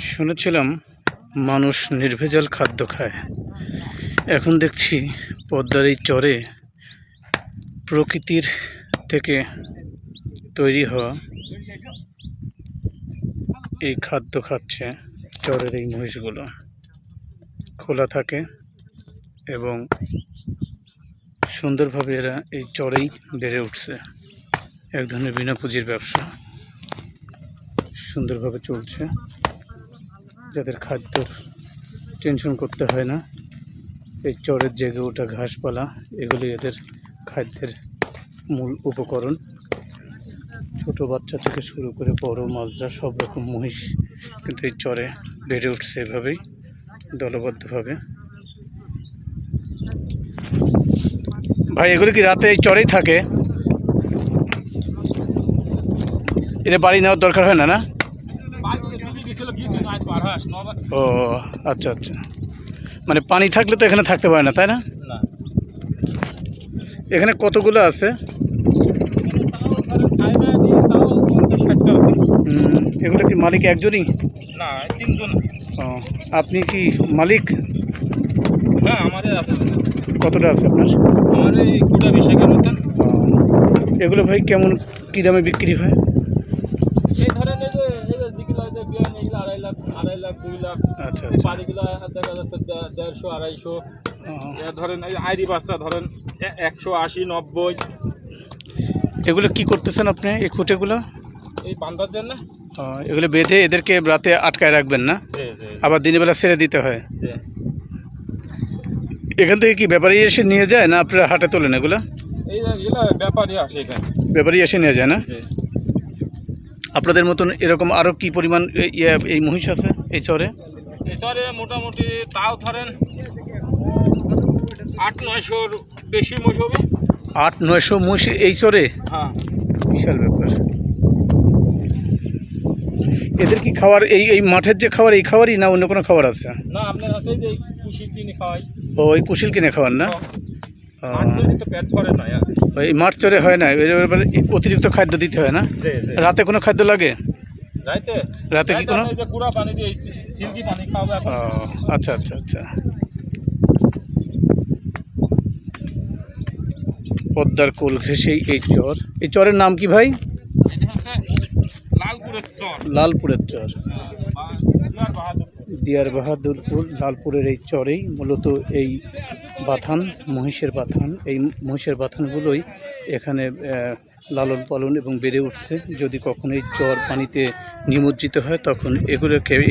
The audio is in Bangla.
শুনেছিলাম মানুষ নির্ভেজাল খাদ্য খায়। এখন দেখছি পদ্মার এই চরে প্রকৃতির থেকে তৈরি হওয়া এই খাদ্য খাচ্ছে চরের এই মহিষগুলো। খোলা থাকে এবং সুন্দরভাবে এরা এই চরেই বেড়ে উঠছে। এক ধরনের বিনা পুঁজির ব্যবসা সুন্দরভাবে চলছে, যাদের খাদ্যর টেনশন করতে হয় না। এই চরের জেগে ওঠা ঘাসপালা এগুলি এদের খাদ্যের মূল উপকরণ। ছোট বাচ্চা থেকে শুরু করে বড় মাজরা সব রকম মহিষ কিন্তু এই চরে বেড়ে উঠছে এভাবেই দলবদ্ধভাবে। ভাই, এগুলি কি রাতে এই চরেই থাকে? এটা বাড়ি নেওয়ার দরকার হয় না? না, ও আচ্ছা আচ্ছা, মানে পানি থাকলে তো এখানে থাকতে পারে না, তাই না? এখানে কতগুলো আছে? এগুলো কি মালিক একজনই? না, তিনজন। ও, আপনি কি মালিক? হ্যাঁ, আমাদের আছে। কতটা আছে আপনার? আমার এই গোটা 20 মতন। এগুলো ভাই কেমন কী দামে বিক্রি হয়? এই ধরেন এই যে যেগুলো বিয়ান এগুলো 2.5 লাখ 2 লাখ। আচ্ছা এই বাড়িগুলো দেখা যাচ্ছে 150 250। ধরেন এই আইরি বাচ্চা ধরেন 180 90। এগুলো কি করতেছেন আপনি এই খুঁটেগুলো? এই বান্ধার জন্য। এগুলো বেঁধে এদেরকে রাতে আটকায় রাখবেন না? আবার দিনের বেলা ছেড়ে দিতে হয়? এখান থেকে কি ব্যাপারী এসে নিয়ে যায় না আপনারা হাটে তোলেন এগুলো? ব্যাপারী আসে এখানে। ব্যাপারী এসে নিয়ে যায় না? আপনাদের মতন এরকম আরও কি পরিমাণ এই মহিষ আছে এই চরে? এই চরে মোটামুটি তাও ধরেন 800-900 বেশি মহিষ হবে। 800-900 মহিষ এই চরে? হ্যাঁ, বিশাল ব্যাপার। এদের কি খাবার এই মাঠের যে খাবার এই খাবারই না অন্য কোনো খাবার আছে? না, আপনার আছে যে কুশিল কিনে খাওয়াই। ও, ওই কুশিল কিনে খাওয়ান না? পেট ভরে না, ওই মাঠ চরে হয় না, অতিরিক্ত খাদ্য দিতে হয় না? রাতে কোনো খাদ্য লাগে? রাতে কি কোনো গুঁড়া পানি দিয়ে সিল্কি পানি খাওয়াবে এখন। আচ্ছা আচ্ছা আচ্ছা। পদ্মার কোল ঘেঁষেই এই চর। এই চরের নাম কি ভাই? লালপুরের চর। দিয়ার বাহাদুরপুর লালপুরের এই চরেই মূলত এই বাথান, মহিষের বাথান, এই মহিষের বাথানগুলোই এখানে লালন পালন এবং বেড়ে উঠছে। যদি কখনো এই চর পানিতে নিমজ্জিত হয় তখন এগুলোকে